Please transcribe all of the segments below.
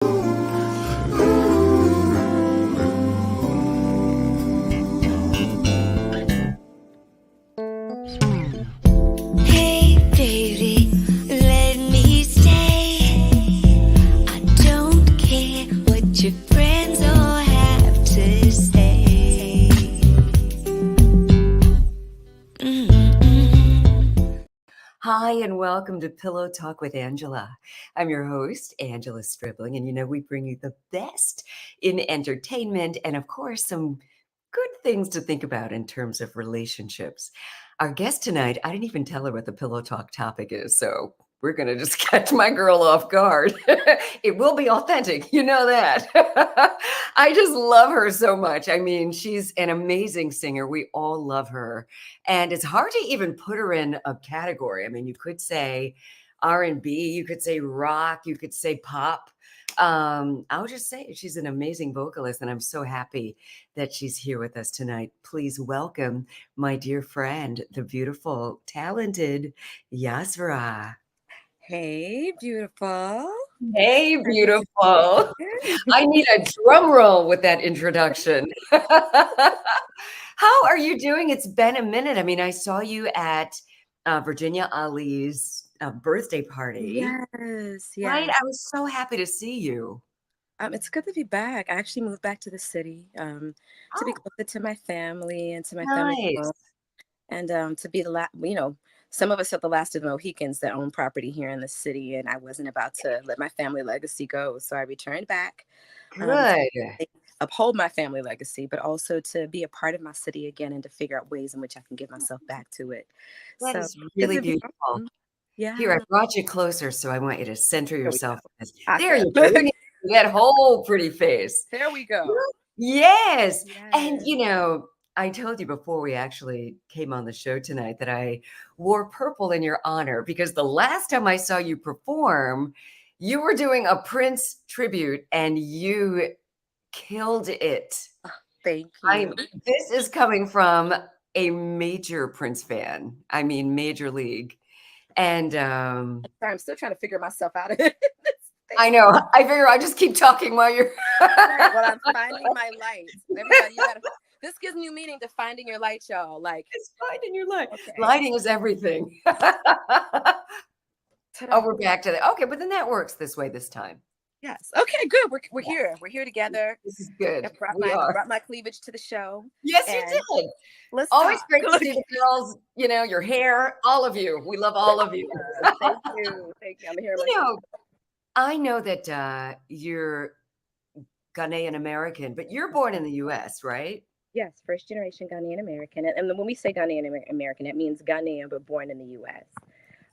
Hey, baby, let me stay. I don't care what your friends all have to say. Hi, and welcome to Pillow Talk with Angela. I'm your host, Angela Stribling, and we bring you the best in entertainment and, of course, some good things to think about in terms of relationships. Our guest tonight, I didn't even tell her what the Pillow Talk topic is, so we're going to just catch my girl off guard. It will be authentic. You know that. I just love her so much. I mean, she's an amazing singer. We all love her. And it's hard to even put her in a category. I mean, you could say R&B, you could say rock, you could say pop. I'll just say she's an amazing vocalist, and I'm so happy that she's here with us tonight. Please welcome my dear friend, the beautiful, talented Yahzarah. Hey, beautiful. Hey, beautiful. I need a drum roll with that introduction. How are you doing? It's been a minute. I mean, I saw you at Virginia Ali's birthday party. Yes, Right? yes. I was so happy to see you. It's good to be back. I actually moved back to the city to be Oh, closer to my family and to my family nice. home, and to be the last. Some of us are the last of the Mohicans that own property here in the city, and I wasn't about to let my family legacy go, so I returned back Good. to uphold my family legacy, but also to be a part of my city again and to figure out ways in which I can give myself back to it. That So is good really to be beautiful. home. Here, I Yeah, brought you closer, so I want you to center there we yourself. go. There you Awesome. go. You need that whole pretty face. There we go. Yes. And, Yes. I told you before we actually came on the show tonight that I wore purple in your honor because the last time I saw you perform, you were doing a Prince tribute and you killed it. Thank you. This is coming from a major Prince fan. I mean, major league. And I'm still trying to figure myself out. This I know. I figure I just keep talking while you're right. Well, I'm finding my light. Everybody, this gives new meaning to finding your light, y'all. Like, it's finding your light. okay. Lighting is everything. Ta-da. Oh, we're back to that. Okay, but then that works this way this time. Yes. Okay, good. We're here. We're here together. This is good. I brought We are. my cleavage to the show. Yes, you And did. let's Always talk. great to see the girls, your hair, all of you. We love all of you. Thank you. Thank you. I'm here. I know that you're Ghanaian American, but you're born in the US, right? Yes, first generation Ghanaian American. And when we say Ghanaian American, it means Ghanaian but born in the US.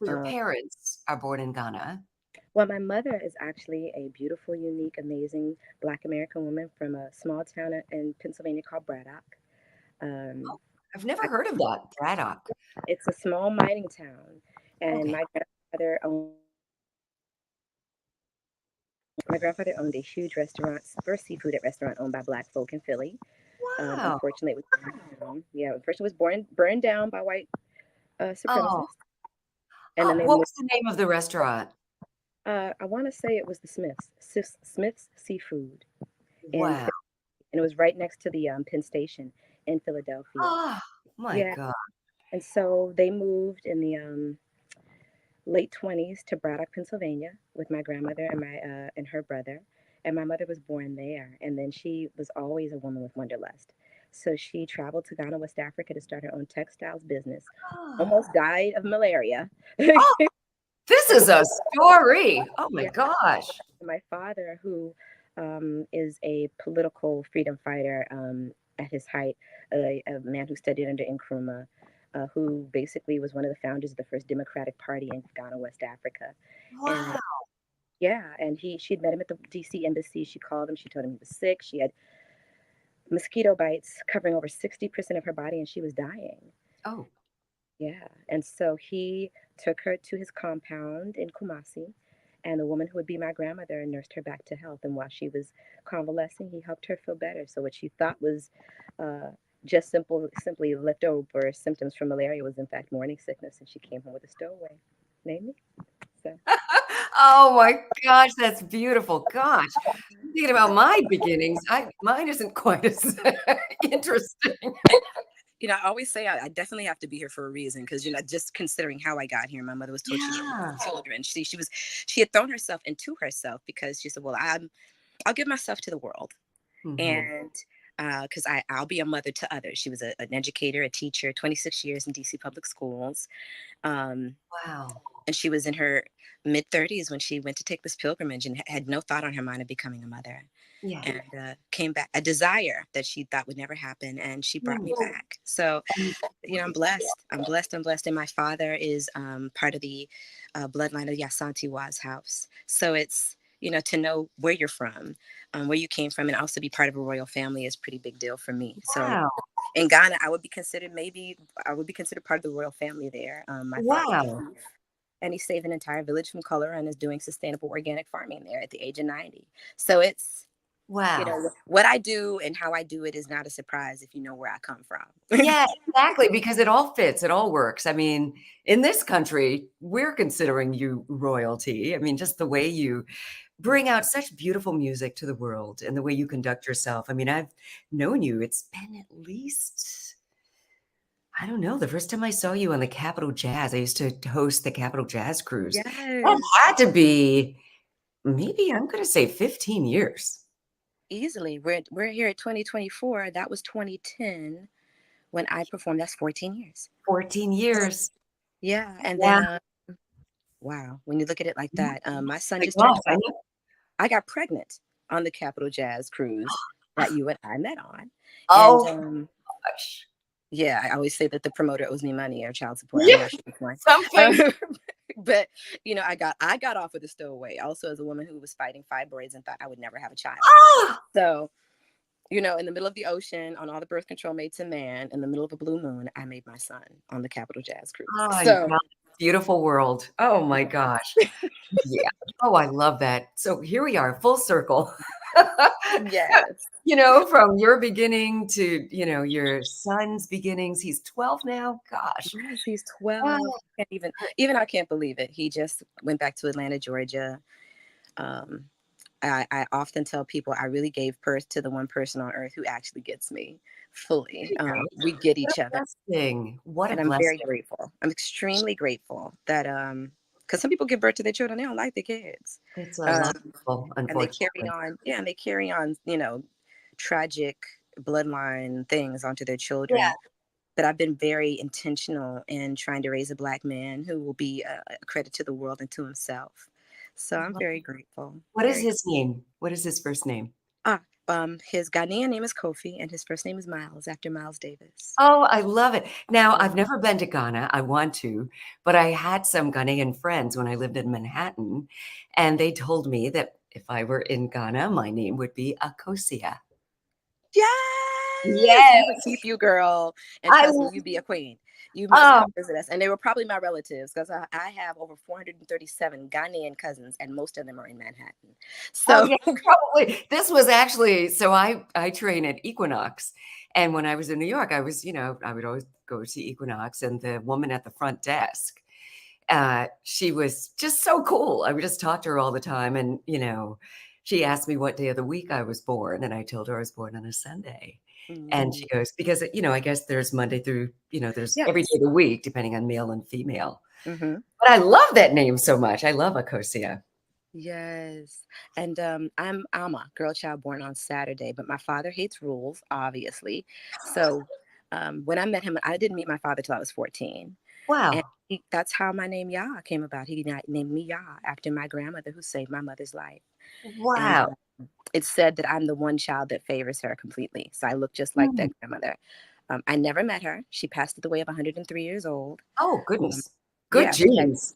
So your parents are born in Ghana. Well, my mother is actually a beautiful, unique, amazing Black American woman from a small town in Pennsylvania called Braddock. I've never heard of that, Braddock. It's a small mining town, and Okay. my grandfather owned a huge restaurant, first seafood restaurant owned by Black folk in Philly. Wow. Unfortunately, it was burned down. Yeah, unfortunately, it was burned down by white supremacists. Oh, And then they what moved. was the name of the restaurant? I want to say it was the Smith's Seafood, and Wow. it was right next to the Penn Station in Philadelphia. Oh, my Yeah, God. and so they moved in the late 20s to Braddock, Pennsylvania, with my grandmother and her brother. And my mother was born there, and then she was always a woman with wanderlust. So she traveled to Ghana, West Africa, to start her own textiles business. Oh, Almost died of malaria. this is a story. Oh, my Yeah, gosh. my father, who is a political freedom fighter at his height, a man who studied under Nkrumah, who basically was one of the founders of the first Democratic Party in Ghana, West Africa. And Wow. yeah, and she'd met him at the DC embassy. She called him. She told him he was sick. She had mosquito bites covering over 60% of her body, and she was dying. Oh, Yeah, and so he took her to his compound in Kumasi, and the woman who would be my grandmother nursed her back to health. And while she was convalescing, he helped her feel better. So what she thought was uh, just simply leftover symptoms from malaria was in fact morning sickness, and she came home with a stowaway named me. So, Oh my gosh, that's beautiful. Gosh, thinking about my beginnings, mine isn't quite as interesting. I always say I definitely have to be here for a reason because just considering how I got here, my mother was torturing Yeah. children. She had thrown herself into herself because she said, "Well, I'll give myself to the world." Mhm. And because I'll be a mother to others. She was an educator, a teacher, 26 years in DC public schools. Um, Wow. and she was in her mid 30s when she went to take this pilgrimage and had no thought on her mind of becoming a mother. Yeah. And came back, a desire that she thought would never happen. And she brought me back. So, I'm blessed. I'm blessed. I'm blessed. And my father is part of the bloodline of Yahzarah's house. So it's, to know where you're from, where you came from, and also be part of a royal family is a pretty big deal for me. So Wow. in Ghana, I would be considered part of the royal family there. My father was Wow. a chief, and he saved an entire village from color and is doing sustainable organic farming there at the age of 90. So it's, Wow. what I do and how I do it is not a surprise if you know where I come from. Yeah, exactly, because it all fits, it all works. I mean, in this country, we're considering you royalty. I mean, just the way you bring out such beautiful music to the world and the way you conduct yourself. I mean, I've known you, it's been at least, I don't know, the first time I saw you on the Capitol Jazz, I used to host the Capitol Jazz Cruise. That Yes, had to be maybe, I'm gonna say 15 years. easily. We're here at 2024. That was 2010 when I performed. That's 14 years. 14 years. Yeah, and Yeah. then wow, when you look at it like that, my son My just turned gosh, I 12. know. I got pregnant on the Capital Jazz cruise that you and I met on, and Oh gosh. yeah, I always say that the promoter owes me money or child support. I'm Yeah, not sure which one. something. Um, but I got off with a stowaway. Also, as a woman who was fighting fibroids and thought I would never have a child. Ah! So, in the middle of the ocean, on all the birth control made to man, in the middle of a blue moon, I made my son on the Capital Jazz cruise. Oh my So, god, beautiful world. Oh my gosh. Yeah. Oh, I love that. So here we are, full circle. yes. From your beginning to, your son's beginnings. He's 12 now. Gosh. Yes, he's Ah, 12. Can't even I can't believe it. He just went back to Atlanta, Georgia. Um, I often tell people I really gave birth to the one person on earth who actually gets me there fully. you go. We get What each a other, blessing. What a and I'm very blessing. grateful. I'm extremely grateful that because some people give birth to their children, they don't like their kids, It's a lot of um, people, and they carry unfortunately. on. Yeah, and they carry on, tragic bloodline things onto their Yeah. children. But I've been very intentional in trying to raise a Black man who will be a credit to the world and to himself. So I'm very grateful. What is Very. his name? What is his first name? Ah, his Ghanaian name is Kofi, and his first name is Miles, after Miles Davis. Oh, I love it. Now, Yeah. I've never been to Ghana. I want to, but I had some Ghanaian friends when I lived in Manhattan, and they told me that if I were in Ghana, my name would be Akosia. Yes, we would Yes. keep you, girl. And I trust me, you'd be a queen. You must oh, come visit us. And they were probably my relatives because I have over 437 Ghanaian cousins, and most of them are in Manhattan. oh So, yeah, probably. This was actually so I train at Equinox, and when I was in New York, I would always go to Equinox, and the woman at the front desk, she was just so cool. I would just talk to her all the time. And, she asked me what day of the week I was born. And I told her I was born on a Sunday. And mm, she goes, because, I guess there's Monday through, there's every day yes. of the week, depending on male and female. Hmm. But I love that name so much. I love Akosia. Yes. And I'm Alma, girl child born on Saturday, but my father hates rules, obviously. So when I met him, I didn't meet my father till I was 14. And Wow. that's how my name Yah came about. He named me Yah after my grandmother who saved my mother's life. And Wow. it's said that I'm the one child that favors her completely. So I look just like Hmm. that grandmother. I never met her. She passed at the way of 103 years old. Oh, Um, goodness. Good yeah, genes.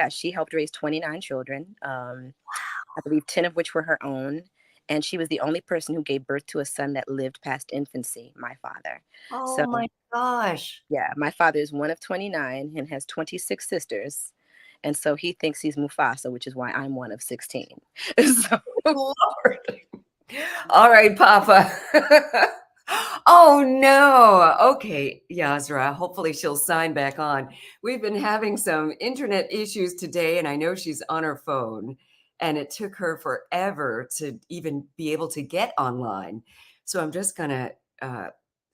she helped raise 29 children. I believe 10 of which were her own. And she was the only person who gave birth to a son that lived past infancy, my father. Oh So, my gosh. yeah, my father is one of 29 and has 26 sisters. And so he thinks he's Mufasa, which is why I'm one of 16. So, Lord. All right, Papa. Oh no. Okay, Yahzarah. Hopefully she'll sign back on. We've been having some internet issues today, and I know she's on her phone, and it took her forever to even be able to get online. So I'm just gonna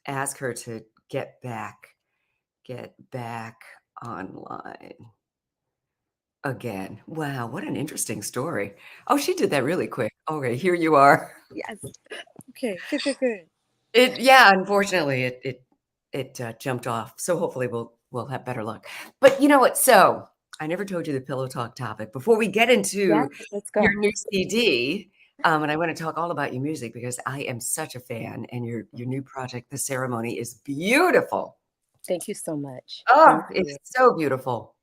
ask her to get back online again. Wow, what an interesting story. Oh, she did that really quick. Okay, here you are. Yes. Okay. Good. Good. Good. Yeah, unfortunately, it jumped off. So hopefully we'll have better luck. But you know what? So I never told you the pillow talk topic. Before we get Yes. into Let's your go. new CD, and I want to talk all about your music because I am such a fan, and your new project, The Ceremony, is beautiful. Thank you so much. Oh, Thank it's you. so beautiful.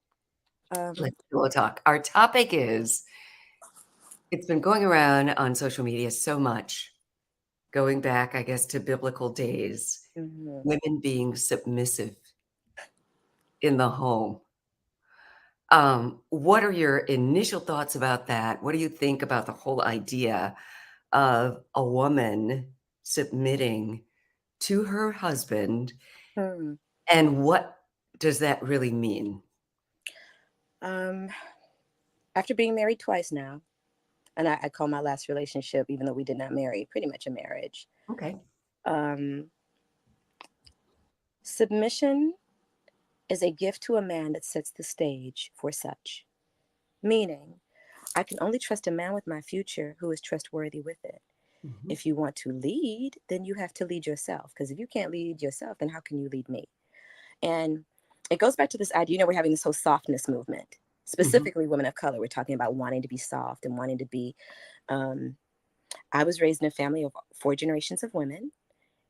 Um. Let's pillow talk. Our topic is it's been going around on social media so much, going back, I guess, to biblical days, Mhm. women being submissive in the home. What are your initial thoughts about that? What do you think about the whole idea of a woman submitting to her husband, Hmm. and what does that really mean? Um. After being married twice now, and I call my last relationship, even though we did not marry, pretty much a marriage. Okay. Um. Submission is a gift to a man that sets the stage for such. Meaning, I can only trust a man with my future who is trustworthy with it. Mhm. If you want to lead, then you have to lead yourself. Because if you can't lead yourself, then how can you lead me? And it goes back to this idea, we're having this whole softness movement, Mhm. specifically women of color. We're talking about wanting to be soft and wanting to be. Um, I was raised in a family of four generations of women,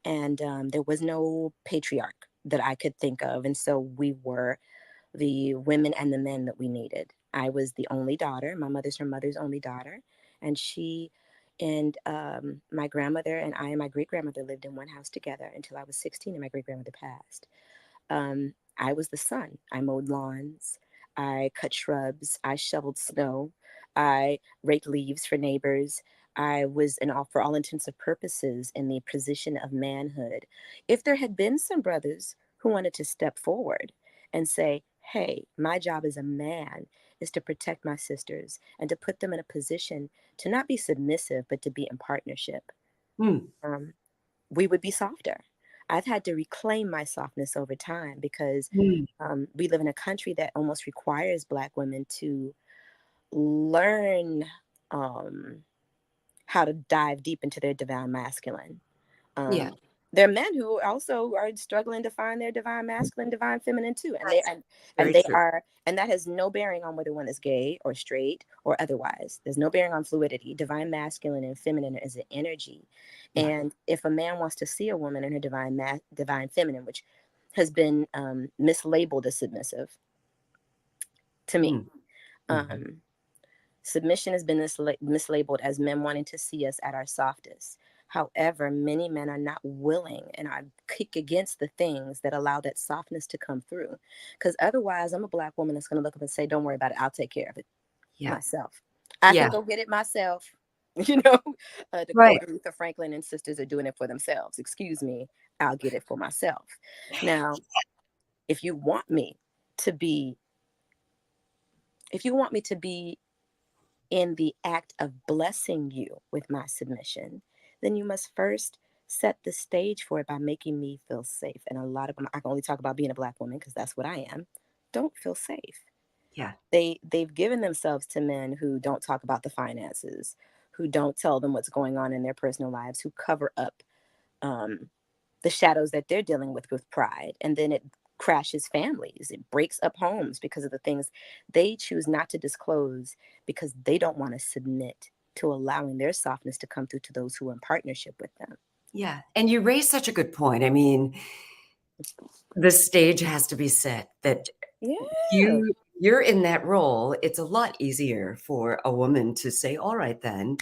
and there was no patriarch that I could think of. And so we were the women and the men that we needed. I was the only daughter. My mother's her mother's only daughter. And she and my grandmother and I and my great grandmother lived in one house together until I was 16 and my great grandmother passed. I was the son. I mowed lawns. I cut shrubs. I shoveled snow. I raked leaves for neighbors. I was, for all intents and purposes, in the position of manhood. If there had been some brothers who wanted to step forward and say, hey, my job as a man is to protect my sisters and to put them in a position to not be submissive, but to be in partnership, Mm. um, we would be softer. I've had to reclaim my softness over time because Mm. we live in a country that almost requires Black women to learn um, how to dive deep into their divine masculine. Yeah, Um, there are men who also are struggling to find their divine masculine, divine feminine too, that's and very they true. are, and that has no bearing on whether one is gay or straight or otherwise. There's no bearing on fluidity. Divine masculine and feminine is an energy, Yeah. and if a man wants to see a woman in her divine feminine, which has been mislabeled as submissive to me. Mm. Mhm. Um, Submission has been mislabeled as men wanting to see us at our softest. However, many men are not willing and I kick against the things that allow that softness to come through. Because otherwise, I'm a Black woman that's going to look up and say, don't worry about it. I'll take care of it Yeah. myself. I can Yeah. go get it myself. You know, to quote Right. Aretha Franklin and sisters are doing it for themselves. Excuse me, I'll get it for myself. Now, if you want me to be, if you want me to be in the act of blessing you with my submission, then you must first set the stage for it by making me feel safe. And a lot of them, I can only talk about being a Black woman because that's what I am, don't feel safe. Yeah. They've given themselves to men who don't talk about the finances, who don't tell them what's going on in their personal lives, who cover up um, the shadows that they're dealing with pride, and then it crashes families, it breaks up homes because of the things they choose not to disclose because they don't want to submit to allowing their softness to come through to those who are in partnership with them. Yeah. And you raised such a good point. I mean, the stage has to be set that Yeah. you're in that role. It's a lot easier for a woman to say, all right, then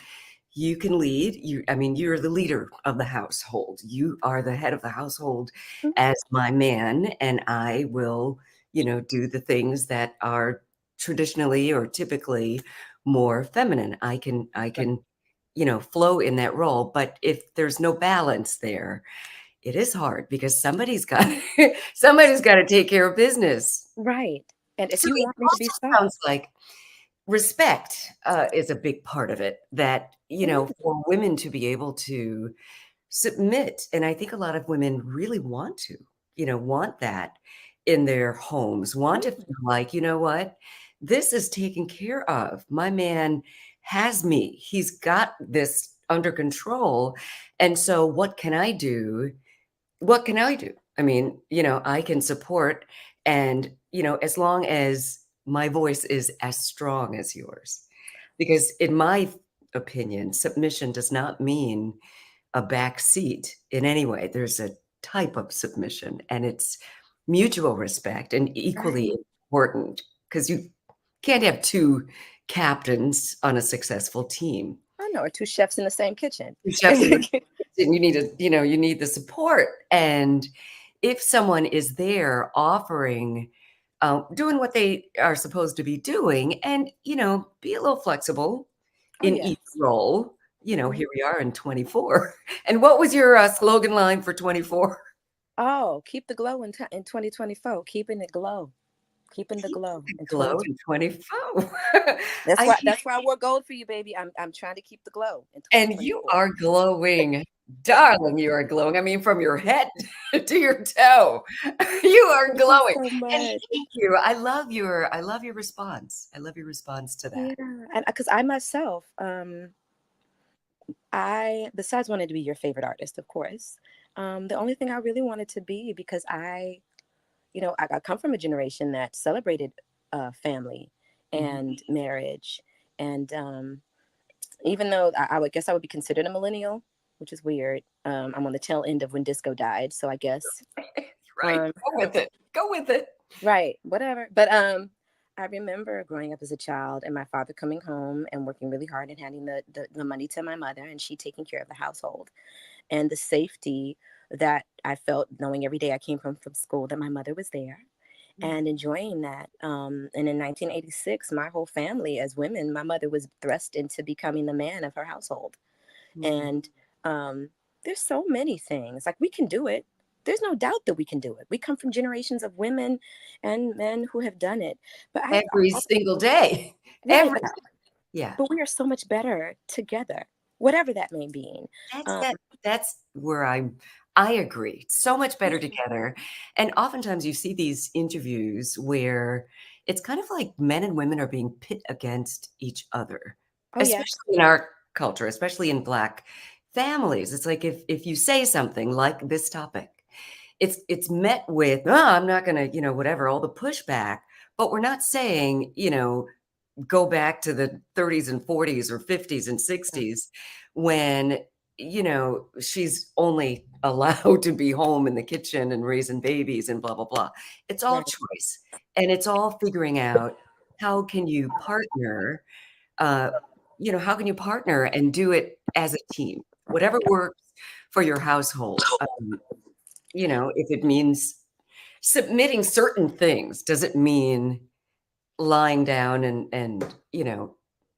you can lead. I mean, you're the leader of the household. You are the head of the household Mhm. as my man, and I will, do the things that are traditionally or typically more feminine. I Right. can, flow in that role. But if there's no balance there, it is hard because somebody's got to take care of business. Right. And if So you it want me to be also soft, sounds like respect is a big part of it, that, it is. for women to be able to submit. And I think a lot of women really want to, want that in their homes, want to Yeah. feel like, you know what, this is taken care of. My man has me. He's got this under control. And so what can I do? What can I do? I mean, I can support, and, as long as my voice is as strong as yours. Because in my opinion, submission does not mean a back seat in any way. There's a type of submission, and it's mutual respect and equally Right. important, because you can't have two captains on a successful team. I know, or two chefs in the same kitchen. Two chefs in the kitchen, you need the support. And if someone is there offering, doing what they are supposed to be doing, and, be a little flexible Oh, in yes. each role. Mhm. Here we are in 24. And what was your slogan line for 24? Oh, keep the glow in 2024. Keeping it glow. Keeping the Keep glow the in glow 2020. in 24. That's I why that's why I wore gold for you, baby. I'm trying to keep the glow in And you 2024. are glowing. Darling, you are glowing. I mean, from your head to your toe, you are Thank you glowing. so And much. thank you. I love your response. I love your response to that. Yeah, and because I myself, I besides wanting to be your favorite artist, of course, the only thing I really wanted to be because I come from a generation that celebrated family Mhm. and marriage, and even though I would guess I would be considered a millennial, which is weird. I'm on the tail end of when disco died, so I guess Right. um, Go with it. Go with it. right, whatever. But I remember growing up as a child and my father coming home and working really hard and handing the money to my mother and she taking care of the household and the safety that I felt knowing every day I came from school that my mother was there Yeah. and enjoying that. And in 1986, my whole family, as women, my mother was thrust into becoming the man of her household. Mhm. And there's so many things like we can do it. There's no doubt that we can do it. We come from generations of women and men who have done it. But Every single day. right, Every Yeah. but we are so much better together, whatever that may mean. That's Um, that that's where I agree. So much better together. And oftentimes you see these interviews where it's kind of like men and women are being pit against each other, oh yes, especially in our culture, especially in Black families. It's like if you say something like this topic, it's met with, "Oh, I'm not gonna," whatever, all the pushback. But we're not saying, go back to the 30s and 40s or 50s and 60s when, she's only allowed to be home in the kitchen and raising babies and blah, blah, blah. It's all right, choice, and it's all figuring out how can you partner, uh, how can you partner and do it as a team? Whatever works for your household. If it means submitting certain things, does it mean lying down and,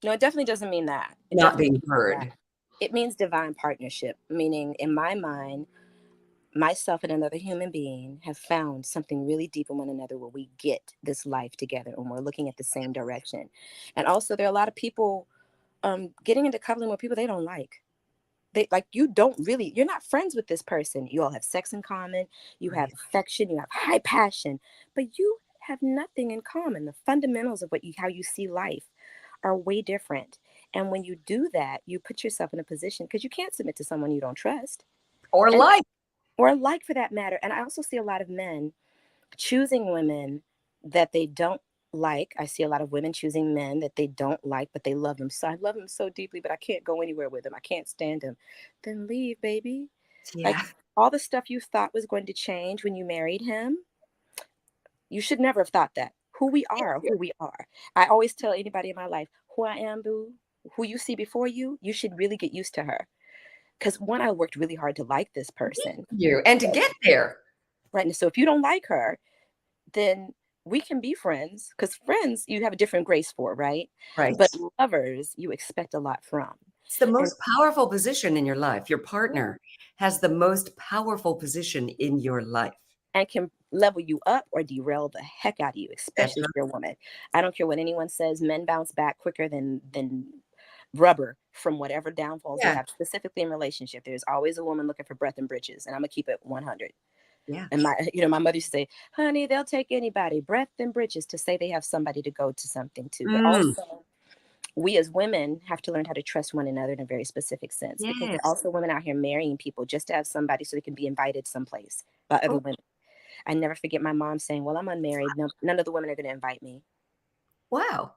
no, it definitely doesn't mean that. It not definitely being doesn't mean that. heard? It means divine partnership, meaning in my mind, myself and another human being have found something really deep in one another where we get this life together and we're looking at the same direction. And also, there are a lot of people getting into coupling with people they don't like. They like you don't really, you're not friends with this person. You all have sex in common, you have Right. affection, you have high passion, but you have nothing in common. The fundamentals of how you see life are way different. And when you do that, you put yourself in a position because you can't submit to someone you don't trust Or and like or like for that matter. And I also see a lot of men choosing women that they don't like. I see a lot of women choosing men that they don't like, but they love them. So I love him so deeply, but I can't go anywhere with him. I can't stand him. Then leave, baby. Like Yeah. all the stuff you thought was going to change when you married him, you should never have thought that. Who we are, who we are. I always tell anybody in my life, who I am, boo, who you see before you should really get used to her. Because one, I worked really hard to like this person. You and to get there. Right. And so if you don't like her, then we can be friends because friends you have a different grace for, right? Right. But lovers, you expect a lot from. It's the And most powerful position in your life. Your yeah, partner has the most powerful position in your life. And can level you up or derail the heck out of you, That's especially if right. you're a woman. I don't care what anyone says, men bounce back quicker than rubber from whatever downfalls they Yeah. have, specifically in relationship. There's always a woman looking for breath and britches, and I'm gonna keep it 100. Yeah. And my mother used to say, honey, they'll take anybody, breath and britches, to say they have somebody to go to something to. But Mm. also, we as women have to learn how to trust one another in a very specific sense, because there are Yes. also women out here marrying people just to have somebody so they can be invited someplace by other Oh, women. I never forget my mom saying, well, I'm unmarried. No, none of the women are going to invite me. wow.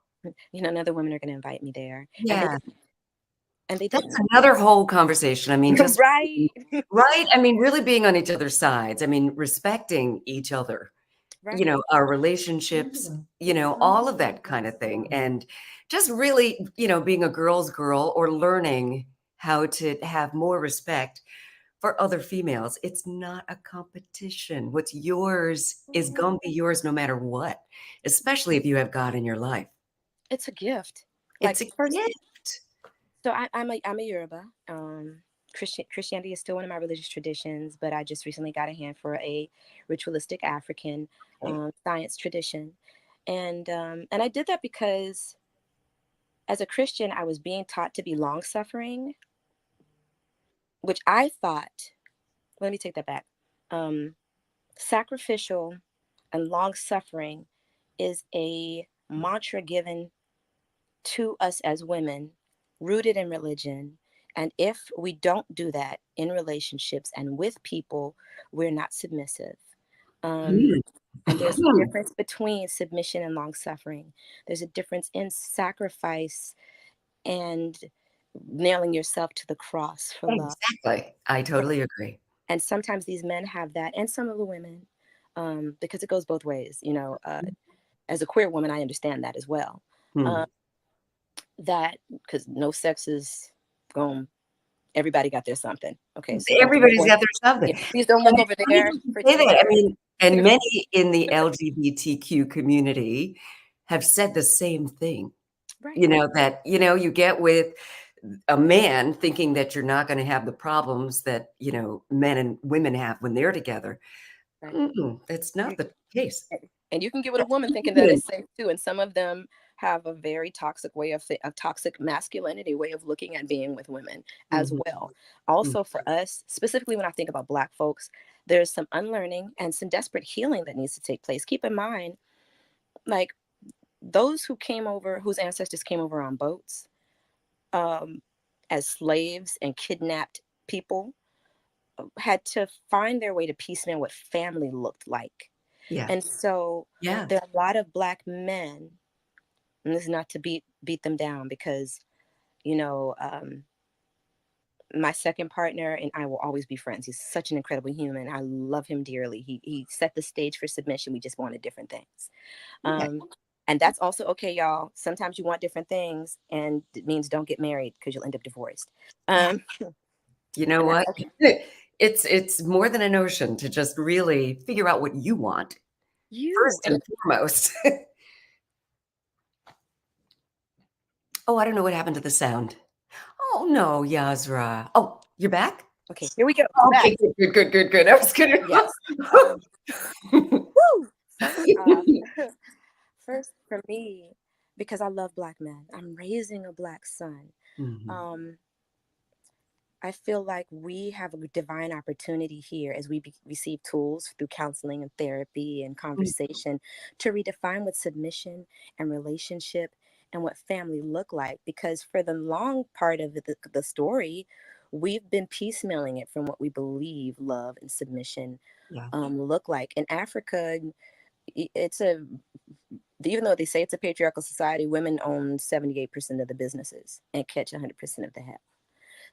None of the women are going to invite me there. Yeah. And they That's didn't. another whole conversation. I mean, just Right. right. I mean, really being on each other's sides. I mean, respecting each other, Right. our relationships, all of that kind of thing. And just really, being a girl's girl or learning how to have more respect for other females. It's not a competition. What's yours is going to be yours no matter what, especially if you have God in your life. It's a gift. Like It's a first, gift. so I'm a Yoruba. Christianity is still one of my religious traditions, but I just recently got a hand for a ritualistic African Right? science tradition, and I did that because as a Christian I was being taught to be long suffering, which I thought. Let me take that back. Um, Sacrificial and long suffering is a mantra given to us as women, rooted in religion. And if we don't do that in relationships and with people, we're not submissive. Um, Mm. and there's a difference between submission and long suffering. There's a difference in sacrifice and nailing yourself to the cross for love. Exactly. I totally agree. And sometimes these men have that, and some of the women, because it goes both ways. As a queer woman, I understand that as well. Hmm. Um, that because no sex is going. Everybody got their something. Okay, so don't. Everybody's got their something. Yeah, please don't look And over it's funny there that you for say that. I Jesus. mean, and many in the LGBTQ community have said the same thing. Right, That, you get with a man thinking that you're not going to have the problems that, men and women have when they're together. right. That's not the case. And you can get with a That's woman thinking that human. it's safe too. And some of them have a very toxic way a toxic masculinity way of looking at being with women as Mhm, well. mm, Also, for us, specifically when I think about Black folks, there's some unlearning and some desperate healing that needs to take place. Keep in mind, like those who came over, whose ancestors came over on boats um, as slaves and kidnapped people, had to find their way to piecemeal what family looked like. yeah, And so yeah, there are a lot of Black men, and this is not to beat them down because, you know, my second partner and I will always be friends. He's such an incredible human. I love him dearly. He set the stage for submission. We just wanted different things. yeah. Um, and that's also okay, y'all. Sometimes you want different things, and it means don't get married because you'll end up divorced. Um, You know and that's what? okay. It's more than a notion to just really figure out what you want You first and foremost. Oh, I don't know what happened to the sound. Oh, no, Yahzarah. Oh, you're back? okay, here we go. I'm back. Okay, good, good, good, good. I was gonna Yes. Woo! First off, first for me, because I love Black men. I'm raising a Black son. Mhm. Um, I feel like we have a divine opportunity here as we receive tools through counseling and therapy and Mm, conversation to redefine what submission and relationship and what family look like. Because for the long part of the story, we've been piecemealing it from what we believe love and submission yeah, look like. In Africa, it's a even though they say it's a patriarchal society, women own 78% of the businesses and catch 100% of the hell.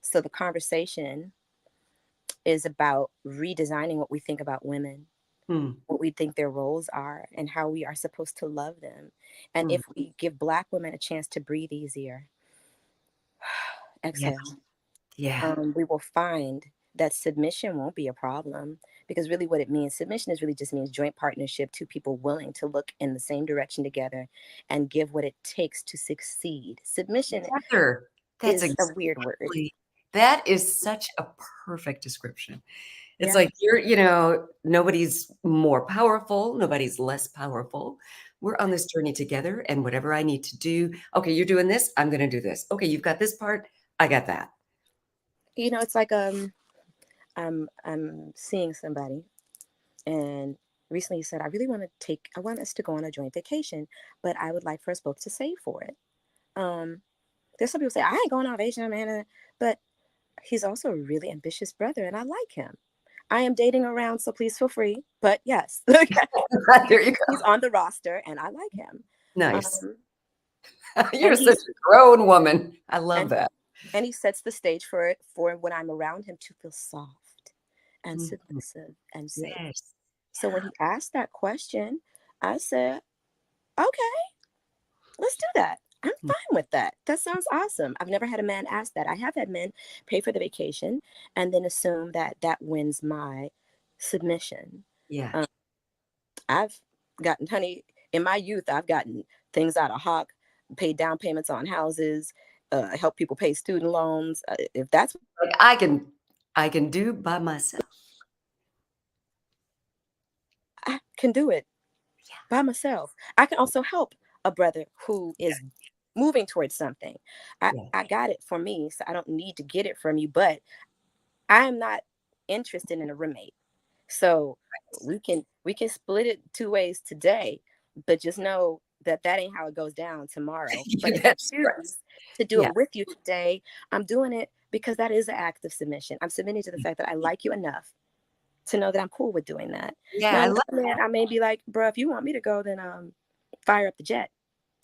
So the conversation is about redesigning what we think about women, mm, what we think their roles are, and how we are supposed to love them. And mm, if we give Black women a chance to breathe easier, yeah, exhale, yeah, we will find that submission won't be a problem, because really what it means, submission is really just means joint partnership, two people willing to look in the same direction together and give what it takes to succeed. Submission together. That's is a weird word. exactly That is such a perfect description. It's Yeah. like you're, nobody's more powerful, nobody's less powerful. We're on this journey together, and whatever I need to do, okay, you're doing this, I'm gonna do this. Okay, you've got this part, I got that. It's like I'm seeing somebody, and recently he said, I want us to go on a joint vacation, but I would like for us both to save for it. Um, there's some people say, I ain't going on vacation, man. But he's also a really ambitious brother, and I like him. I am dating around, so please feel free. But yes, There you go. he's on the roster, and I like him. Nice. Um, You're and such he's a grown woman. I love and that. and he sets the stage for it for when I'm around him to feel soft and Mhm. submissive and safe. Yes. So when he asked that question, I said, okay, let's do that. I'm Mm. fine with that. That sounds awesome. I've never had a man ask that. I have had men pay for the vacation and then assume that that wins my submission. Yeah. Um, I've gotten, honey, in my youth, I've gotten things out of hock, paid down payments on houses, help people pay student loans. If that's Like I can do by myself. I can do it by myself. I can also help a brother who is moving towards something. Yeah. I got it for me, so I don't need to get it from you, but I am not interested in a roommate. So we can split it two ways today, but just know that that ain't how it goes down tomorrow. But if I That's right. choose to do Yeah. it with you today, I'm doing it because that is an act of submission. I'm submitting to the fact that I like you enough to know that I'm cool with doing that. Yeah, Now, I another love man, I may be like, bro, if you want me to go, then fire up the jet.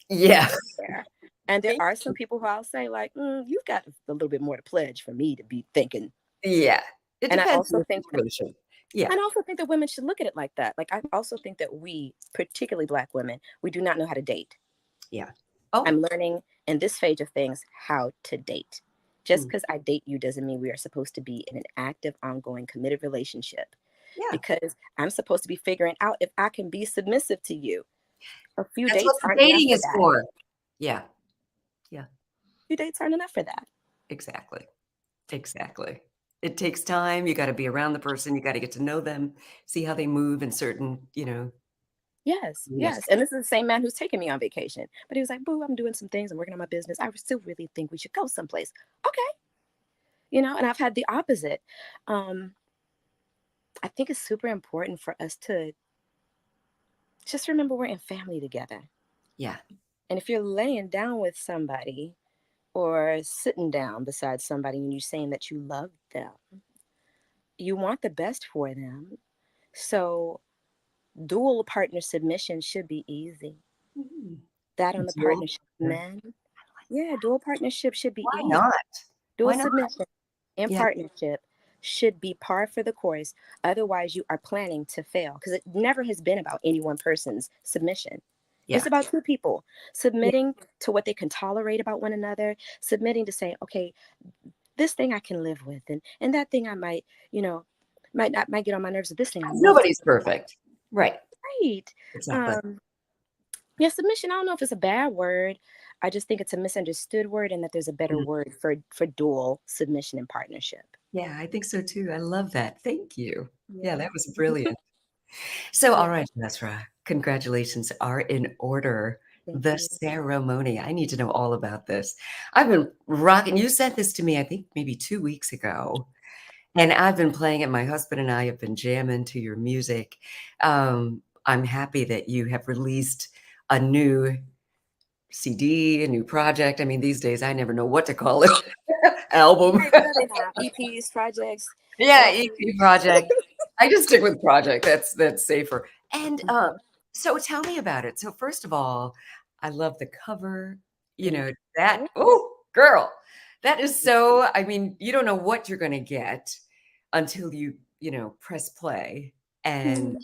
Yeah. There. And there Thank are some people who I'll say, like, you've got a little bit more to pledge for me to be thinking. Yeah. It And I depends on also the think situation. Yeah. and I also think that women should look at it like that. Like, I also think that we, particularly Black women, we do not know how to date. Yeah. Oh, I'm learning in this phase of things how to date. Just mm, because I date you doesn't mean we are supposed to be in an active, ongoing, committed relationship. yeah. Because I'm supposed to be figuring out if I can be submissive to you. A few That's what dates the aren't enough dating for is that. for. Yeah. Yeah. Few dates aren't enough for that. Exactly. Exactly. It takes time. You gotta be around the person. You gotta get to know them, see how they move in certain. Yes, Yes. yes. And this is the same man who's taking me on vacation. But he was like, Boo, I'm doing some things. I'm working on my business. I still really think we should go someplace. Okay. And I've had the opposite. Um, I think it's super important for us to just remember we're in family together. Yeah. And if you're laying down with somebody or sitting down beside somebody and you're saying that you love them, you want the best for them. So dual partner submission should be easy. Mm. That on the Dual partnership, partner. men. Yeah, dual partnership should be Why easy. not? Dual Why not? submission and Yeah. partnership should be par for the course. Otherwise, you are planning to fail because it never has been about any one person's submission. It's Yeah. about two people Yeah. submitting to what they can tolerate about one another, submitting to say, okay, this thing I can live with, and that thing I might get on my nerves, but this thing I love to Nobody's perfect. Right. write. Exactly. Um, yeah, submission, I don't know if it's a bad word. I just think it's a misunderstood word and that there's a better Mm. word for dual submission and partnership. Yeah, I think so too. I love that. Thank you. Yeah, Yeah. that was brilliant. So, Yeah. all right, Yahzarah, congratulations are in order. Thank The you. ceremony. I need to know all about this. I've been rocking. You sent this to me, I think maybe 2 weeks ago, and I've been playing it. My husband and I have been jamming to your music. I'm happy that you have released a new CD, a new project. I mean, these days I never know what to call it. Album. Right, what are they now? EPs, projects. Yeah, Uh, EP project. I just stick with project. That's safer. And mhm. so tell me about it. So first of all, I love the cover. You Thank know, that you. oh girl, that is so I mean, you don't know what you're gonna get until you press play. And Mhm.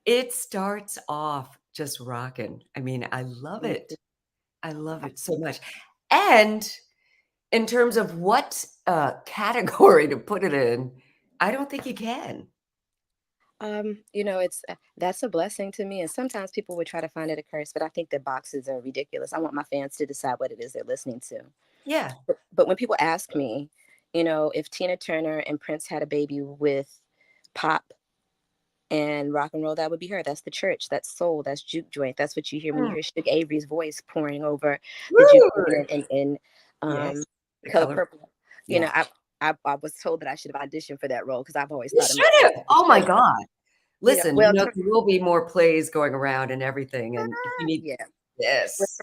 it starts off just rocking. I mean, I love Thank it. you. I love it so much. And in terms of what, category to put it in, I don't think you can. It's that's a blessing to me. And sometimes people would try to find it a curse, but I think that boxes are ridiculous. I want my fans to decide what it is they're listening to. Yeah. But when people ask me, You know, if Tina Turner and Prince had a baby with pop and rock and roll, that would be her. That's the church. That's soul. That's juke joint. That's what you hear when you Mm. hear Suge Avery's voice pouring over the juke Woo! joint and Yes, the Color color. Purple. You Yeah. know, I was told that I should have auditioned for that role because I've always You thought of should myself have. as a Oh my church. God. You know, Listen, well, there will be more plays going around and everything, and if you need yeah. But yes.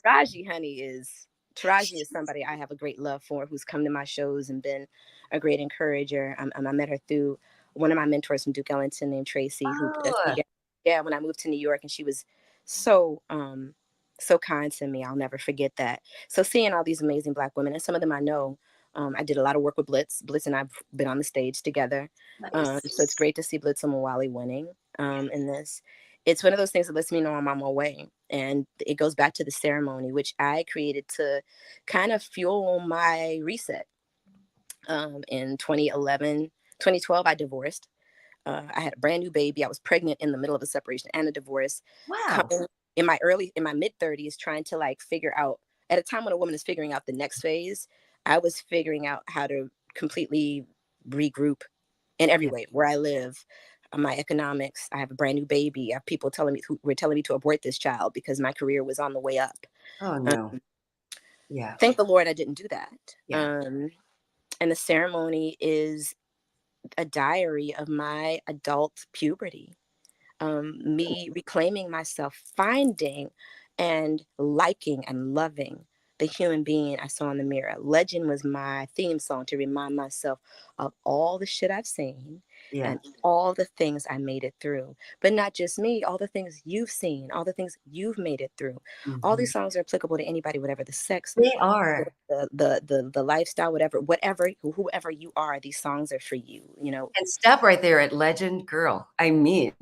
Taraji is somebody I have a great love for, who's come to my shows and been a great encourager. I met her through one of my mentors from Duke Ellington named Tracy, who put us Oh, together. Yeah, when I moved to New York, and she was so so kind to me. I'll never forget that. So seeing all these amazing Black women, and some of them I know. I did a lot of work with Blitz. Blitz and I've been on the stage together. nice. So it's great to see Blitz and Mawali winning in this. It's one of those things that lets me know I'm on my way. And it goes back to the ceremony, which I created to kind of fuel my reset. In 2011, 2012, I divorced. I had a brand new baby. I was pregnant in the middle of a separation and a divorce. Wow. Coming in my mid 30s, trying to like figure out, at a time when a woman is figuring out the next phase, I was figuring out how to completely regroup in every Yeah. way, where I live, my economics. I have a brand new baby. I have people who were telling me to abort this child because my career was on the way up. Oh, Um, no. Yeah. thank the Lord I didn't do that. Yeah. And the ceremony is a diary of my adult puberty, me reclaiming myself, finding and liking and loving the human being I saw in the mirror. Legend was my theme song to remind myself of all the shit I've seen Yeah. and all the things I made it through. But not just me, all the things you've seen, all the things you've made it through. All Mhm. these songs are applicable to anybody, whatever the sex, They are. the lifestyle, whatever, whoever you are, these songs are for you, you know. And stop right there at legend girl. I mean,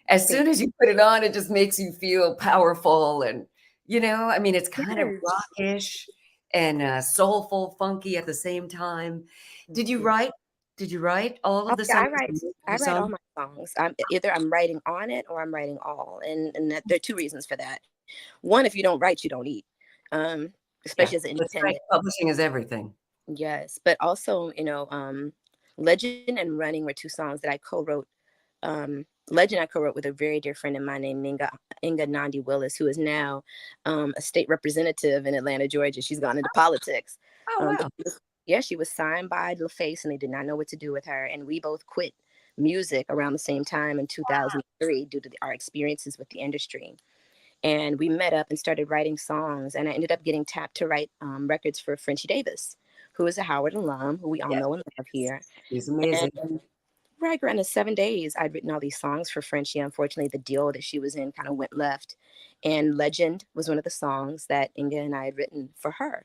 as soon as you put it on, it just makes you feel powerful and, I mean, it's kind of Yes. rockish and, soulful, funky at the same time. Did you Yeah. write did you write all Oh of the yeah, songs and most of I the write all songs? my songs. I'm writing on it or I'm writing all, and there are two reasons for that. One, if you don't write, you don't eat. Um, Yeah, Especially as an that's right. independent. Publishing is everything. Yes, but also, Legend and Running were two songs that I co-wrote. Legend I co-wrote with a very dear friend of mine named Inga Nandi Willis, who is now a state representative in Atlanta, Georgia. She's gone into politics. Oh, But wow. yeah, she was signed by LaFace and they did not know what to do with her. And we both quit music around the same time in 2003 due to our experiences with the industry. And we met up and started writing songs. And I ended up getting tapped to write records for Frenchie Davis, who is a Howard alum, who we all Yes, know and love here. she's amazing. And right around the 7 days, I'd written all these songs for Frenchie. Unfortunately, the deal that she was in kind of went left. And Legend was one of the songs that Inga and I had written for her.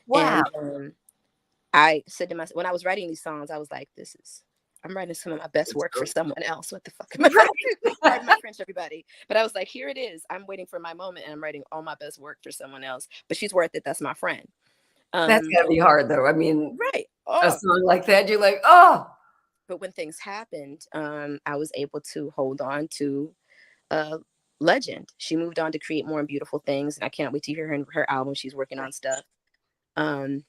Wow. And I said to myself, when I was writing these songs, I was like, I'm writing some of my best work for someone else. What the fuck am I writing? Pardon my French, everybody. But I was like, here it is. I'm waiting for my moment and I'm writing all my best work for someone else. But she's worth it. That's my friend. That's Um, gotta be hard, though. I mean, right. a Oh, song like that, you're like, "Oh!" but when things happened, I was able to hold on to uh, Legend. She moved on to create more and beautiful things. And I can't wait to hear her album. She's working on stuff. Um,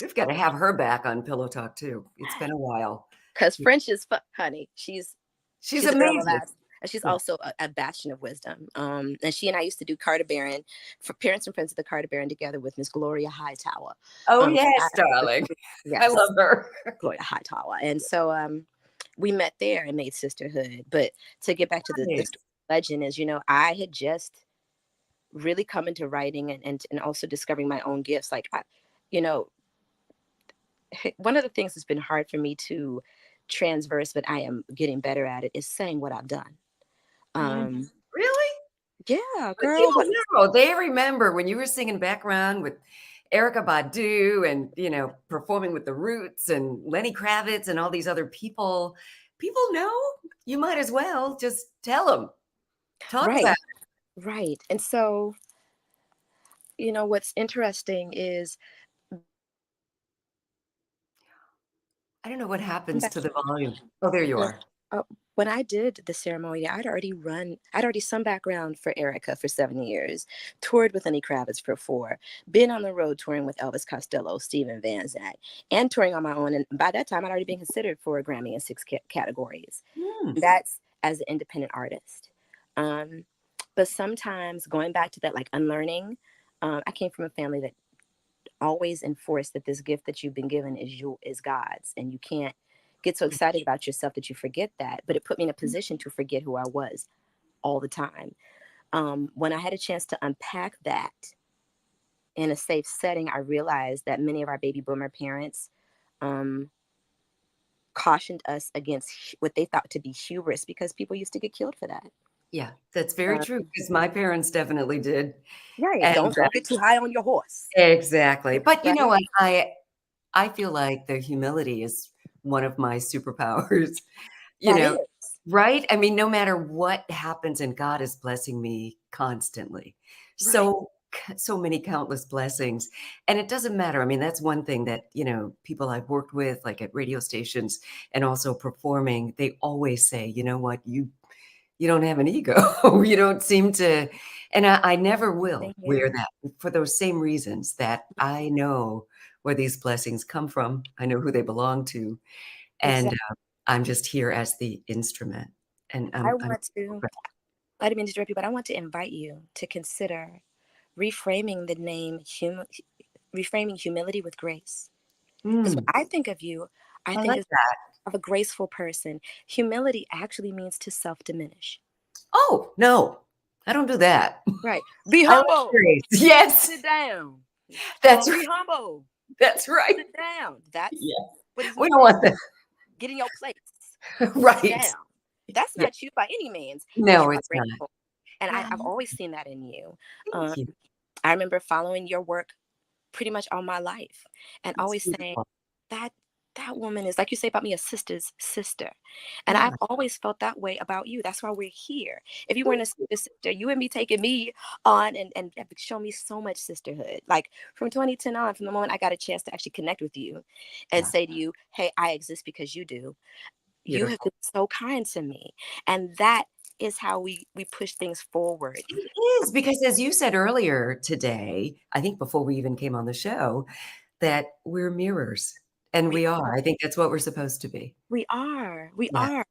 We've gotta have her back on Pillow Talk too. It's been a while. Cause French is honey. She's She's a girl of amazing. laughs. And she's Yeah. also a bastion of wisdom. And she and I used to do Carter Barron for Parents and Friends of the Carter Barron together with Miss Gloria Hightower. Oh, Um, yes, I, darling. I yes, love her. Gloria Hightower. And so we met there and made sisterhood. But to get back to the Nice. story of Legend is, I had just really come into writing and also discovering my own gifts. Like, you know, one of the things that's been hard for me to transverse, but I am getting better at it, is saying what I've done. Mhm. Um, Really? yeah, But girl, people what? know. They remember when you were singing background with Erica Badu and, performing with The Roots and Lenny Kravitz and all these other people. People know. You might as well just tell them. Talk Right, about it. right. And so, what's interesting is I don't know what happens back to the volume. Oh, there you uh, are. oh, when I did the ceremony, I'd already sung background for Erica for 7 years, toured with Lenny Kravitz for 4, been on the road touring with Elvis Costello, Steven Van Zandt, and touring on my own. And by that time, I'd already been considered for a Grammy in 6 categories. Hmm. That's as an independent artist. Um, but sometimes going back to that, like unlearning, I came from a family that always enforced that this gift that you've been given is God's, and you can't get so excited about yourself that you forget that. But it put me in a position to forget who I was all the time. When I had a chance to unpack that in a safe setting, I realized that many of our baby boomer parents um, cautioned us against what they thought to be hubris, because people used to get killed for that. Yeah, that's very Uh, true because my parents definitely did. right. And Don't get too high on your horse. exactly. But you know Right. what? I feel like the humility is one of my superpowers, you That know, is. right? I mean, no matter what happens, and God is blessing me constantly. Right. So many countless blessings. And it doesn't matter. I mean, that's one thing that, people I've worked with, like at radio stations and also performing, they always say, you know what, you don't have an ego. You don't seem to, and I never will Same wear here. that for those same reasons that I know where these blessings come from. I know who they belong to, and Exactly. I'm just here as the instrument. And I I'm want to, I didn't mean to interrupt you, but I want to invite you to consider reframing the name reframing humility with grace. Because when mm, I think of you, I I think like that. of a graceful person. Humility actually means to self-diminish. Oh no, I don't do that. Right. Be I like humble. grace. Yes, Sit down. that's Be right. humble. That's right. Sit down. That's Yeah, what is we don't needed. want that. Get in your place. Sit Right. down. That's Yeah. not you by any means, but No, you are it's not. graceful. And Well, I've always seen that in you. thank you. I remember following your work pretty much all my life and It's always saying beautiful. that that woman is, like you say about me, a sister's sister. And Yeah. I've always felt that way about you. That's why we're here. If you weren't a Thank sister's sister, you would be taking me on and have shown me so much sisterhood. Like from 2010 on, from the moment I got a chance to actually connect with you and Yeah. say to you, hey, I exist because you do. You have Beautiful. been so kind to me. And that is how we push things forward. It is because as you said earlier today, I think before we even came on the show, that we're mirrors, and We we are. are. I think that's what we're supposed to be. We are. We Yeah. are.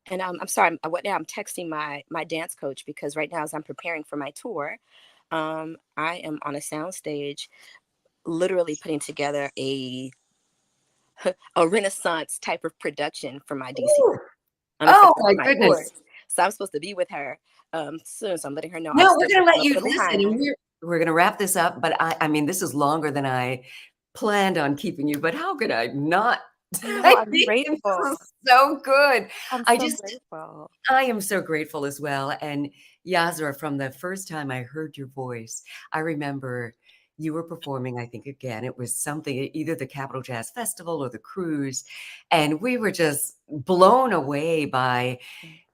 And I'm sorry. What now? I'm texting my dance coach because right now, as I'm preparing for my tour, I am on a soundstage, literally putting together a Renaissance type of production for my DC. Ooh. It's the Oh first my of my goodness. tours, so I'm supposed to be with her soon. So I'm letting her know I'll No, still we're be gonna a let little you bit listen, and behind. we're gonna wrap this up, but I mean, this is longer than I planned on keeping you, but how could I not? No, I I'm think this grateful. is so good. I'm I so just grateful. I am so grateful as well, and Yahzarah, from the first time I heard your voice, I remember you were performing, I think, again, it was something, either the Capital Jazz Festival or the cruise, and we were just blown away by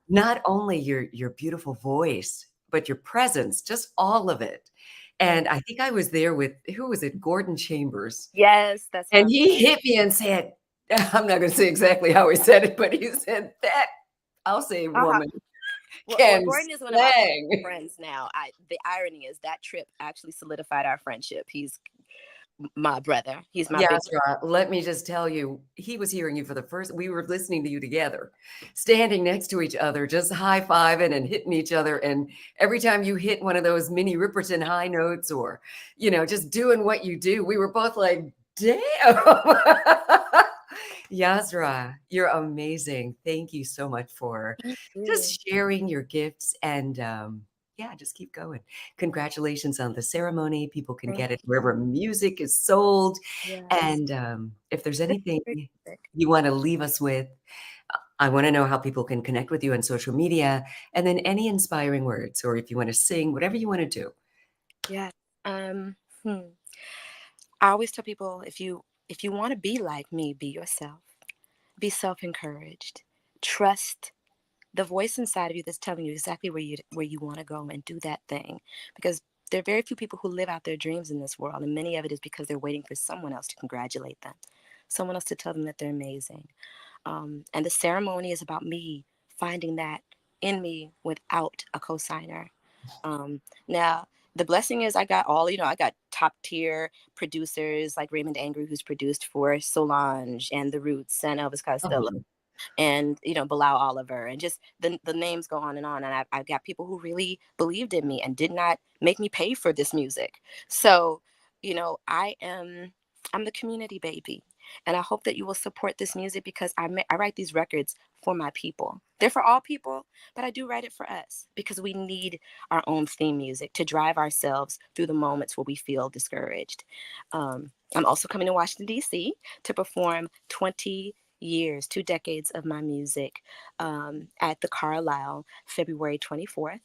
not only your beautiful voice, but your presence, just all of it. Thank And I think I was there with, who was it? Gordon Chambers. Yes, that's And my he friend. hit me and said, I'm not going to say exactly how he said it, but he said, that, I'll say, Uh-huh. woman Well, can Gordon is one of my sing. friends now. The irony is that trip actually solidified our friendship. He's my brother. He's my big Yasra, let me just tell you, he was hearing you for the first, we were listening to you together, standing next to each other, just high-fiving and hitting each other. And every time you hit one of those mini Ripperton high notes or, just doing what you do, we were both like, damn. Yasra, you're amazing. Thank you so much for brother. just sharing your gifts and, yeah, just keep going. Congratulations on the ceremony. People can Thank get it you. wherever music is sold. Yes. And if there's This anything is terrific. you want to leave us with, I want to know how people can connect with you on social media, and then any inspiring words, or if you want to sing, whatever you want to do. Yes. Hmm. I always tell people if you want to be like me, be yourself. Be self-encouraged. Trust the voice inside of you that's telling you exactly where you want to go, and do that thing. Because there are very few people who live out their dreams in this world, and many of it is because they're waiting for someone else to congratulate them, someone else to tell them that they're amazing. And the ceremony is about me finding that in me without a cosigner. Now, the blessing is I got I got top tier producers like Raymond Angry, who's produced for Solange and The Roots and Elvis Costello Uh-huh. and Bilal Oliver, and just the names go on. And I've got people who really believed in me and did not make me pay for this music. So, I'm the community baby, and I hope that you will support this music because I write these records for my people. They're for all people, but I do write it for us because we need our own theme music to drive ourselves through the moments where we feel discouraged. I'm also coming to Washington, D.C. to perform 20 years, 2 decades of my music at the Carlisle, February 24th.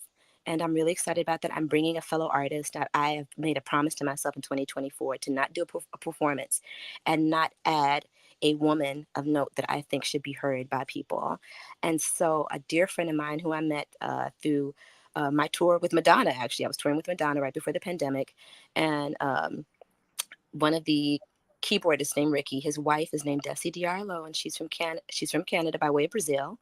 And I'm really excited about that. I'm bringing a fellow artist. I have made a promise to myself in 2024 to not do a performance and not add a woman of note that I think should be heard by people. And so, a dear friend of mine who I met through my tour with Madonna, actually, I was touring with Madonna right before the pandemic. And one of the keyboardists named Ricky, his wife is named Desi Diarlo, and she's from Canada by way of Brazil,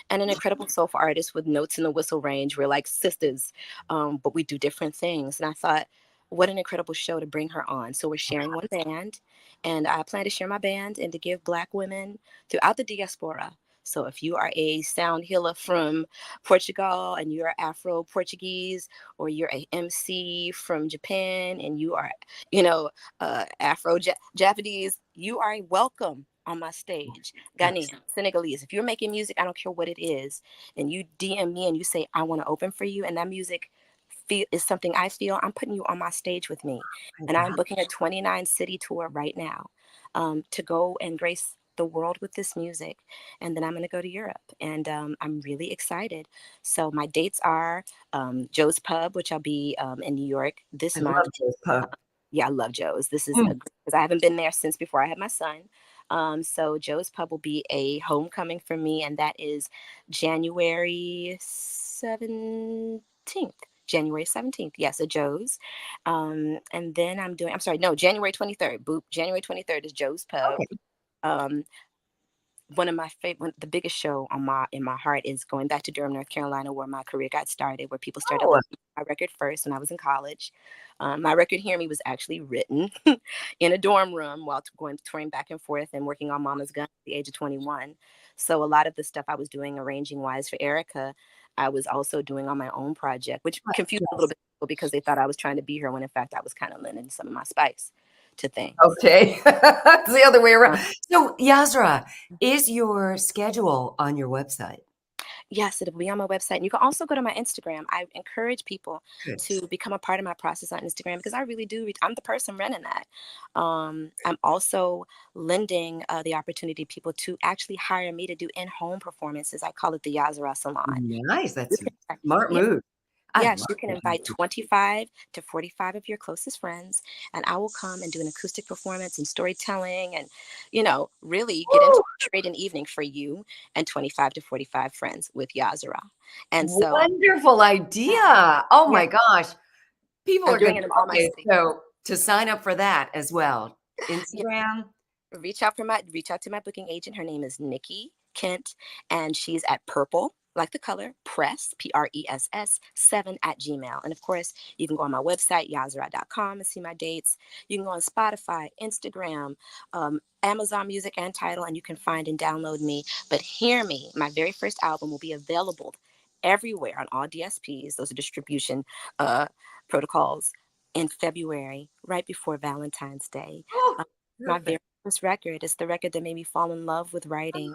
and an incredible soulful artist with notes in the whistle range. We're like sisters, but we do different things. And I thought, what an incredible show to bring her on. So we're sharing one band, and I plan to share my band and to give Black women throughout the diaspora. So if you are a sound healer from Portugal and you're Afro Portuguese, or you're a MC from Japan and you are, Afro Japanese, you are welcome on my stage. Ghanaian, Senegalese. If you're making music, I don't care what it is, and you DM me and you say, I want to open for you, and that music is something I feel, I'm putting you on my stage with me. And I'm booking a 29 city tour right now to go and grace the world with this music. And then I'm going to go to Europe. And I'm really excited. So my dates are Joe's Pub, which I'll be in New York this I month. love Joe's Pub. Yeah, I love Joe's. This is Mm. because I haven't been there since before I had my son. So Joe's Pub will be a homecoming for me, and that is January 17th. January 17th. Yes, at Joe's. And then I'm sorry, no, January 23rd. Boop. January 23rd is Joe's Pub. Okay. Um, One of my favorite, the biggest show in my heart is going back to Durham, North Carolina, where my career got started, where people started Oh, listening to my record first when I was in college. My record "Hear Me" was actually written in a dorm room while going touring back and forth and working on Mama's Gun at the age of 21. So a lot of the stuff I was doing arranging wise for Erica, I was also doing on my own project, which confused a little yes. bit people because they thought I was trying to be her when in fact I was kind of lending some of my spice to things. Okay. It's the other way around. Uh, So, Yahzarah, is your schedule on your website? Yes, it'll be on my website. And you can also go to my Instagram. I encourage people Good. to become a part of my process on Instagram because I really do. I'm the person running that. I'm also lending the opportunity to people to actually hire me to do in-home performances. I call it the Yahzarah Salon. Nice. You That's a can, smart yeah, move. I yes, love you can that invite move. 25 to 45 of your closest friends, and I will come and do an acoustic performance and storytelling and, really get into Woo! trade an evening for you and 25 to 45 friends with Yahzarah. And so, Wonderful idea. Oh yeah, my gosh. People I'm are going doing it to, in all my okay, cities. so to sign up for that as well, Yeah, Instagram. reach out to my booking agent. Her name is Nikki Kent, and she's at Purple, like the color, Press, PRESS 7 at Gmail. And of course, you can go on my website, Yahzarah.com, and see my dates. You can go on Spotify, Instagram, Amazon Music, and Tidal, and you can find and download me. But Hear Me, my very first album, will be available everywhere on all DSPs. Those are distribution uh, protocols in February, right before Valentine's Day. Oh, Uh, my very perfect. first record is the record that made me fall in love with writing.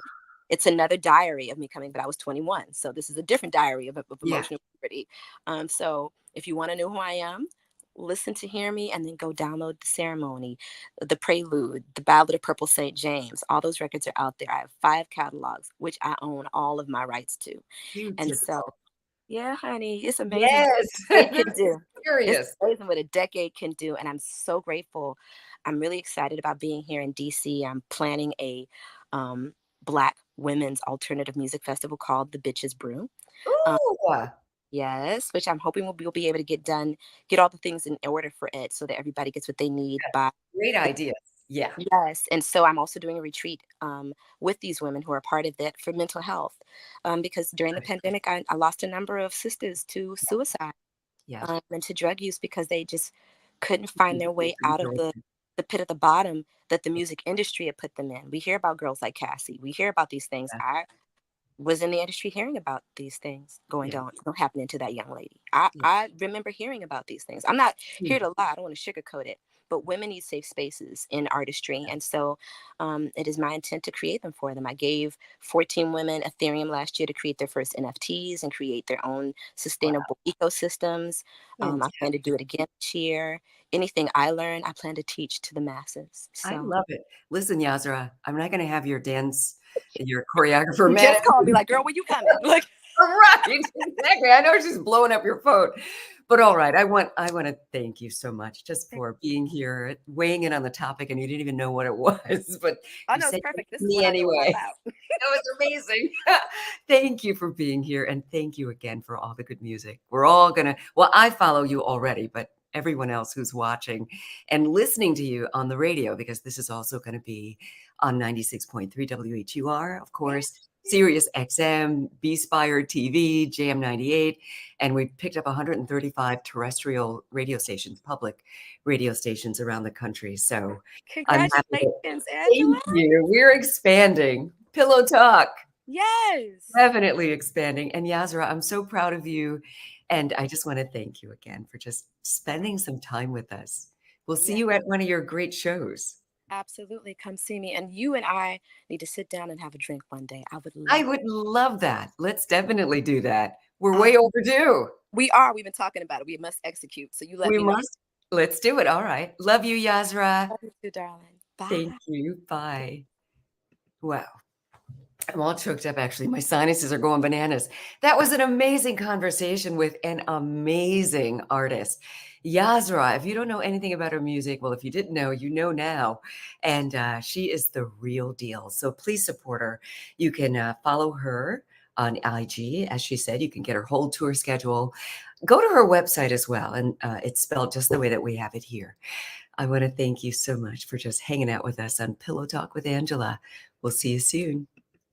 It's another diary of me coming, but I was 21. So this is a different diary of Yeah. emotional puberty. So if you want to know who I am, listen to Hear Me and then go download The Ceremony, The Prelude, The Ballad of Purple St. James. All those records are out there. I have 5 catalogs, which I own all of my rights to. And so, Beautiful. yeah, honey, it's amazing what Yes. a decade can do. It's Curious. amazing what a decade can do. And I'm so grateful. I'm really excited about being here in DC. I'm planning a um, Black women's alternative music festival called The Bitches Brew. Um, Ooh. yes, which I'm hoping we'll be able to get all the things in order for it so that everybody gets what they need by Great the idea. Yeah. Yes, and so I'm also doing a retreat with these women who are part of that for mental health, because during the Good. pandemic, I lost a number of sisters to suicide Yeah. and to drug use because they just couldn't find their way out of Control. the pit at the bottom that the music industry had put them in. We hear about girls like Cassie. We hear about these things. Yeah. I was in the industry hearing about these things Yeah. happening to that young lady. I remember hearing about these things. I'm not Yeah. here to lie. I don't want to sugarcoat it. But women need safe spaces in artistry. And so it is my intent to create them for them. I gave 14 women Ethereum last year to create their first NFTs and create their own Wow. sustainable ecosystems. I plan to do it again this year. Anything I learn, I plan to teach to the masses. I So love it. Listen, Yahzarah, I'm not going to have your dance, your choreographer you man. just called me like, girl, when you coming? Like, Right, exactly. I know she's blowing up your phone, but all right. I want to thank you so much just for being here, weighing in on the topic, and you didn't even know what it was, but oh you no, it's said it perfect. This to is me what I know all anyway. about. That was amazing. Thank you for being here, and thank you again for all the good music. We're all gonna. Well, I follow you already, but everyone else who's watching and listening to you on the radio, because this is also going to be on 96.3 WHUR, of course. Sirius XM, B Spire TV, JM 98, and we picked up 135 terrestrial radio stations, public radio stations around the country. So I'm happy to Congratulations, thank Angela. you. We're expanding. Pillow Talk, Yes. definitely expanding. And Yahzarah, I'm so proud of you. And I just want to thank you again for just spending some time with us. We'll see Yeah, you at one of your great shows. absolutely. Come see me. And you and I need to sit down and have a drink one day. I would I love would love that. Let's definitely do that. We're uh, way overdue. we are. We've been talking about it. We must execute. So you let We me know. must. Let's do it. All right. Love you, Yahzarah. Love you too, darling. Thank Bye. you. Bye. Wow. I'm all choked up, actually. My sinuses are going bananas. That was an amazing conversation with an amazing artist. Yahzarah, if you don't know anything about her music, well, if you didn't know, you know now. And she is the real deal. So please support her. You can follow her on IG. As she said, you can get her whole tour schedule. Go to her website as well. And it's spelled just the way that we have it here. I want to thank you so much for just hanging out with us on Pillow Talk with Angela. We'll see you soon.